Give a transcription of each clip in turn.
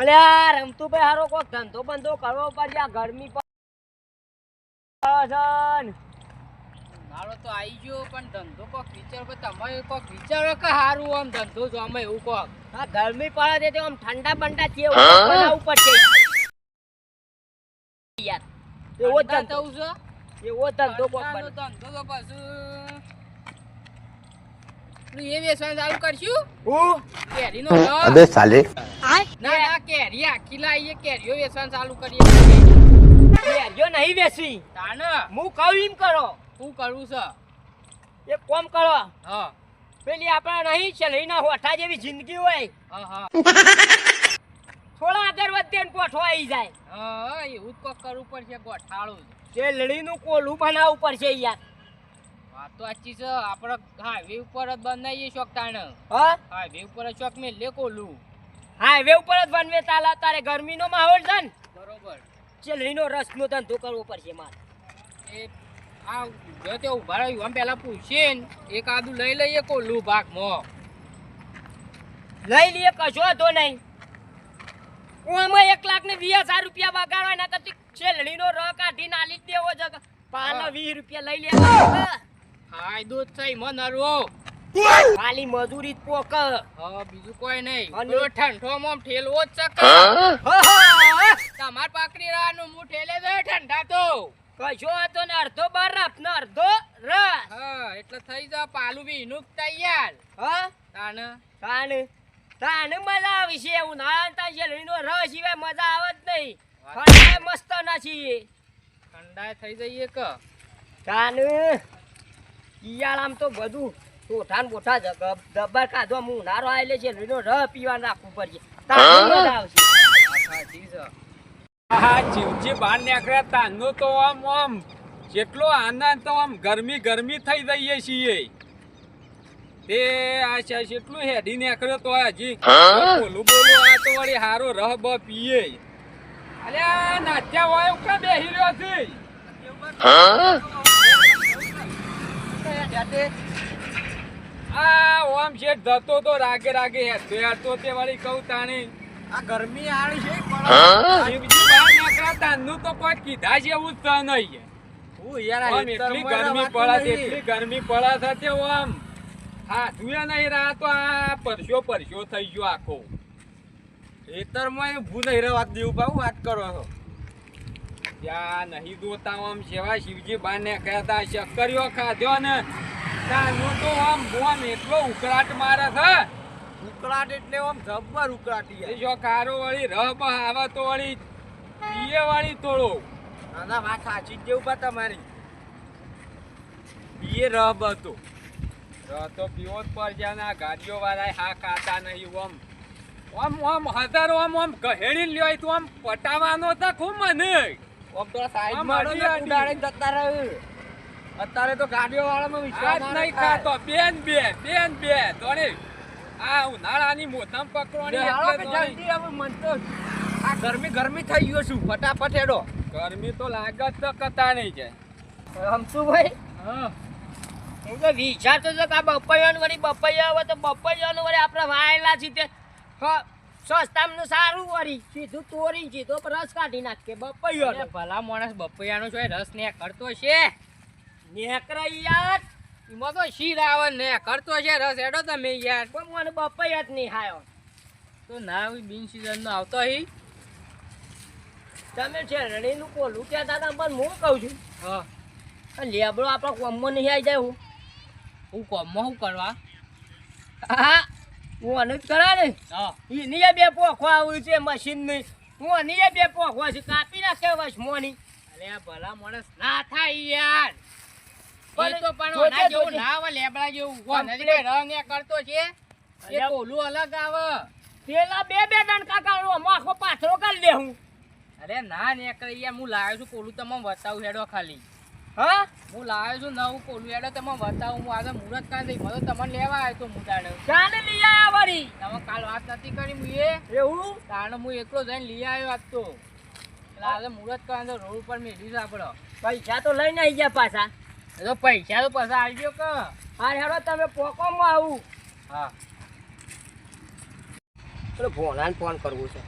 અલ્યા રમતુભાઈ હારો કોક ધંધો બંધો કરવો પડશે આ ગરમી પર મારો તો આવી ગયો પણ ધંધો કોક વિચારો કે તમે કોક વિચારો કે સારું આમ ધંધો જો અમે એવું કોક આ ગરમી પડે છે આમ ઠંડા બંડા છે બનાવવું પડશે યાર એવો ધંધો છે એવો ધંધો કોક ધંધો તો પાછું એ વેચવાનું ચાલુ કરશું હું કેરીનો અબે સાલે ના કેરી આખી લાવીએ કેરીઓ વેચવાનું ચાલુ કરીએ કેરીઓ નહીં વેચવી તાન હું કહું એમ કરો શું કરવું છે એક કામ કરો હા પેલી આપણે નહીં ચલઈના હોઠા જેવી જિંદગી હોય હા થોડા આગળ વધે ને કોઠો આવી જાય હા એવું જ કોક કરવું પડશે ગોઠાળું તે લડીનું કોલું બનાવવું પડશે યાર વાત તો સાચી છે આપણે હાઈવે ઉપર જ બનાવીએ શોખ તાણ હા હાઈવે ઉપર જ શોખ મેં લે કોલું હાઈવે ઉપર જ બનવે તાલા તારે ગરમીનો માહોલ છે ને બરોબર ચલઈનો રસનો ધંધો કરવો પડશે મારે એ આ જો તે ઉભા રહ્યું આમ પેલા પૂછીએ ને એક આદું લઈ લઈએ કોલું ભાગમાં લઈ લઈએ કશો તો નહીં હું આમાં 1,20,000 રૂપિયા બગાડવા ના કરતી છેલડીનો ર કાઢી નાલી જ દેવો છે પાલા 20 રૂપિયા લઈ લે ફાયદો જ થઈ મન હરવો ખાલી મજૂરી જ પોક હા બીજું કોઈ નહીં અને- પેલો ઠંડોમાં ઠેલવો જ શકે તમાર પાકડી રાનું હું ઠેલે દે ઠંડા તો કશો હતો ને અડધો બરફ ને અડધો રસ હા એટલે થઈ જા પાલું બી નું તૈયાર હા તાન તાને મજા આવી છે ઉનાળા છેલડીનો ર સિવાય મજા આવે જ નહીં ઠંડા મસ્ત નથી ઠંડા થઈ જઈએ કે તાને ઈયાળામ તો બધું ટોઠાન બોઠા ડબ્બા કાઢવા હું ઉનાળો આવેલે છે લીનો ર પીવા રાખવું પડશે તાને મજા આવશે સાચી છે હા જીવજી બહાર નીકળ્યા તાનો તો આમ જેટલો આનંદ તો આમ ગરમી થઈ જઈએ છીએ તે આ કેટલું હેડી નીકળ્યો તો હજી બોલું આ તો વળી હારો રહ બ પીએ અલ્યા નાચ્યા હોય ઉકા બેહી રહ્યો છે આ ઓમ શેઠ ધતો તો રાગે હેતો યાર તે વળી કહું તાણી આ ગરમી આણી છે જીવજી બહાર નીકળ્યા તાનું તો કોઈ કીધા જેવું જ નહીં હું યાર આમ એટલી ગરમી પડે છે આમ હા તુયા નહીં રહ્યા તો આ પરસ્યો થઈ ગયો આખો ખેતરમાં ભૂ નહીં રહેવા દેવું બહુ વાત કરો છો ત્યાં નહીં દોતા આમ સેવા શિવજી બહાર ને કહેતા શક્કરીઓ ખાધ્યો ને તાનું તો આમ એટલો ઉકળાટ મારે છે ઉકળાટ એટલે આમ જબ્બર ઉકળાટી એ જો કારો વળી રહ આવે તો વળી પીએ વાળી તોડો ના વાત સાચી જ જેવું બા તમારી પીએ રહ હતો રહ તો પીવો જ પર જાય ને આ ગાડીઓ વાળા હા ખાતા નહીં આમ હજારો આમ કહેડી લ્યો તું આમ પટાવાનો તો ખૂબ મને આમ તો સાઈડ આમ માં અડી અડી. ઉડાડીને જતા રહે અત્યારે તો ગાડીઓ વાળામાં વિશ્વાસ આજ નહીં ખાતો બેન બે તોને આ ઉનાળાની મોથામ પકડવાની એટલે તોને. મન તો આ ગરમી થઈ ગયો છું ફટાફટ હેડો ગરમી તો લાગત તો કતા નહીં છે રમતુભાઈ હા હું તો વિચારતો હતો કે આ બપૈયાનું વળી બપૈયા આવે તો બપૈયાનું વળી આપણે વાયેલા છે તે સસ્તામાં સારું વળી સીધું તોરી સીધો રસ કાઢી નાખીએ બપૈયાનો ભલા માણસ બપૈયાનો છે રસ ને કરતો છે નેકરા યાર એમાં તો શીર આવે ને કરતો છે રસ હેડો તમે યાર પણ મને બપૈયા જ નહીં ખાયો તો ના બિન સીઝન નો આવતો અહીં તમે શેરડીનું કોલું કહેતા હતા પણ હું કહું છું હા આ લેબડો આપણા કોમમાં નહીં આવી જાય હું કોમમાં શું કરવા હા હું અને જ કરા ને હા એની બે પોખવા આવ્યું છે મશીનની હું અને બે પોખવા છે કાપી નાખે વસમોની અરે આ ભલા માણસ ના થાય યાર પણ એ તો પણ જોજે, ના જેવું જોજે. ના આવે લેબડા જેવું કોણ નથી કઈ રંગ એ કરતો છે એ અલ્યા. કોલું અલગ આવે પેલા બે દણકા કાઢો આખો પાથરો કરી દે હું અરે ના ને કરી યાર હું લાવ્યો છું કોલું તમને બતાવું હેડો ખાલી હા હું લાવ્યો છું નવું કોલું હેડો તમને બતાવું હું આજે મુહૂર્ત કાં જઈ મને તમને લેવા આવ્યો તો મુદાડે ચાલે લઈ આયા વળી તમે કાલ વાત નથી કરી હું એ એવું કારણ હું એકલો જઈને લઈ આવ્યો આજ તો એટલે આજે મુહૂર્ત કાં રોડ ઉપર મેળવી છે આપણો પૈસા તો લઈને આવી ગયા પાછા એ તો પૈસા તો પાછા આવી ગયો કે હા હેડો તમે પોકોમાં આવું હા પેલો ભોણાને ફોન કરવું છે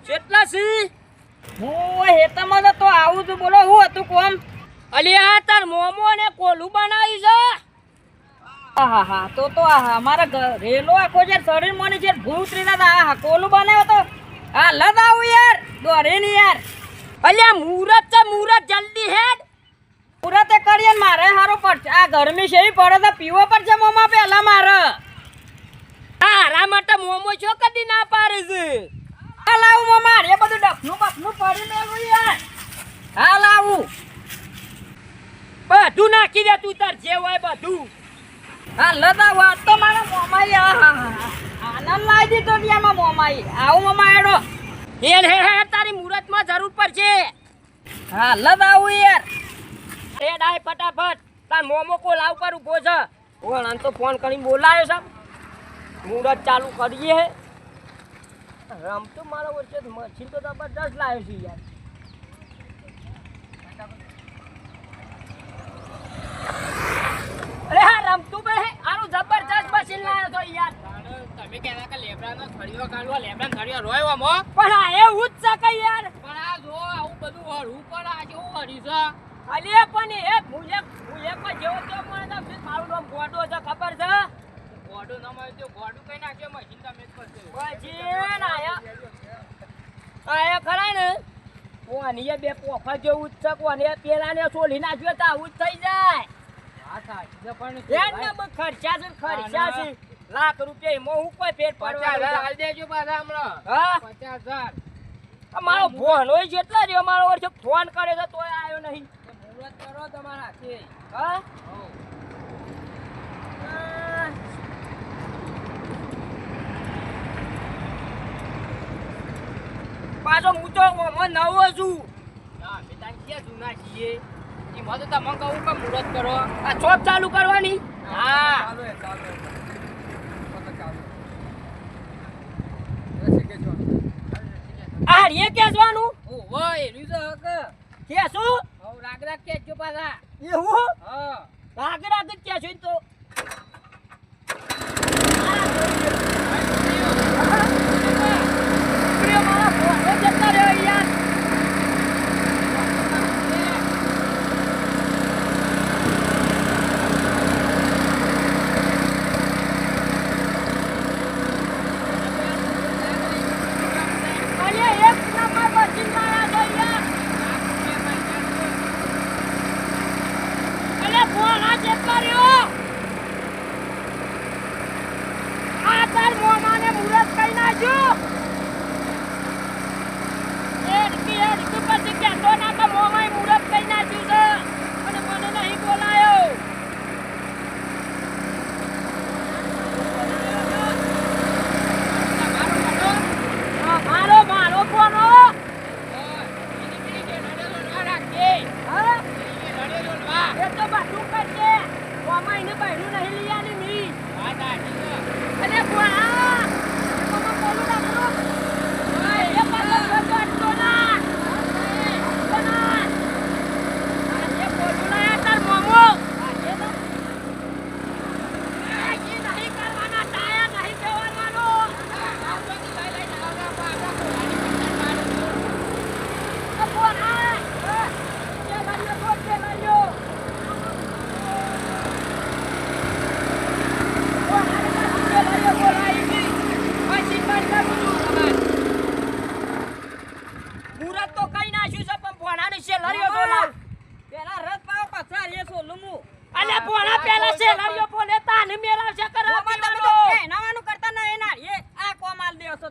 કેટલા સી હું હેતામાં તો આવું છું બોલો હું હતું કોમ અલ્યા તાર મોમો ને કોલું બનાવ્યું છે આહા તો અમારા રેલો આખો જે શરીર મને જે ભૂત રીના આહા કોલું બનાવ્યો તો હા લદ આવું યાર દોરે ની યાર અલ્યા મુહૂર્ત છે મુહૂર્ત જલ્દી હેડ પુરાતે કરીએ ને મારે હારો પડશે આ ગરમી છે ઈ પડે તો પીવો પડશે મોમાં પહેલા મારે તારા માટે મોમો છો કદી ના પાડે છે હા લાવું મોમાં એ બધું ડફનું બફનું પડી લેવું યાર હા લાવું બધું નાખી દે તું તાર જે હોય બધું હા લદા વાત તો મારા મોમાઈ આનંદ લાવી દીધો ત્યાંમાં મોમાઈ આવું મોમાં એડો હે તારી મુહૂર્તમાં જરૂર પડશે હા લદ આવું યાર એ ડાય ફટાફટ તાર મોમો કોલાવ પર ઉભો છે ઓણ તો ફોન કરીને બોલાયો છે મુહૂર્ત ચાલુ કરીએ હે રમતો મારો વચ્ચે મશીન તો જબરદસ્ત લાવ્યો છે યાર અરે હા રમતું બે આનું જબરદસ્ત મશીન લાવ્યો છો યાર તમે કહેતા કે લેબડાનો થળિયો કાઢવા લેબડાનો થળિયો રોયો મો પણ આ એવું જ છે કે યાર પણ આ જો આવું બધું હળવું પણ આ જેવું હરી છે અલે પણ એ મુજબ પર જેવો તો મને તો મારું નામ ગોડો છે ખબર છે ગોડું ન મળે તો ગોડું કઈ નાખ્યો મશીન તમે જ કરશો પછી આયા ખરા ને કોની બે પોખા જેવું જ છે કોને પેલા ને સોલી નાખ્યો તો આવું જ થઈ જાય હા સાચી પણ એક નંબર ખર્ચા છે લાખ રૂપિયા એમાં હું કોઈ ફેર પડવા 50,000 હાલ દેજો પાછા હમણાં હા 50,000 મારો ફોન હોય જેટલા રહ્યો મારો વર્ષે ફોન કરે છે તોય આવ્યો નહીં મુહૂર્ત કરો તમારા હાથે હા પાછો હું તો નવો છું ના બેટા ક્યાં જૂના છીએ એમાં તો તમે કહું કે મુહૂર્ત કરો આ ચોપ ચાલુ કરવાની હા આ રે કેસવાનું ઓહો એનું તો હક કેસું હવ રાગ રાગ કેજો પાછા એવું હા રાગ રાગ જ કેસું તો પ્રિય મારા ફોન જતા રહ્યો યાર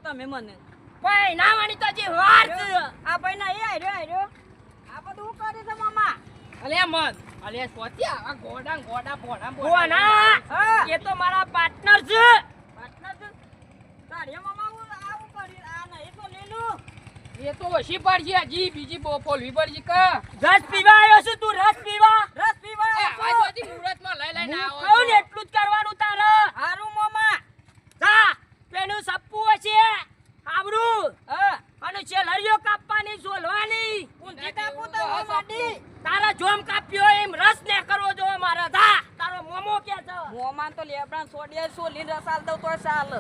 તમે મને ભાઈ નાવાની તો જે વાર છે આ ભાઈ ના એ આર્યો આ બધું કરે છે મામા અલે મન અલે સોત્યા આ ગોડા ભોણા બોના હા એ તો મારા પાર્ટનર છે પાર્ટનર છે તારે મામા હું આવું કરી આ નહીં તો લેલું એ તો ઓછી પડશે હજી બીજી પોલવી પડશે કા રસ પીવા આવ્યો છું તું રસ પીવા આ જોતી મુહૂર્તમાં લઈ આવો કહું ને એટલું જ કરવાનું તારે હારું મામા જા પેલું સપ્પુ હશે આવરું અને છેલરીઓ કાપવાની સોલવાની ઊંધી કાપું તો હું માડી તારા જોમ કાપ્યો એમ રસ ને કરવો જો મારા ધા તારો મોમો કે છે મોમાન તો લેબડા સોડિયા સોલી રસાલ દઉં તો ચાલ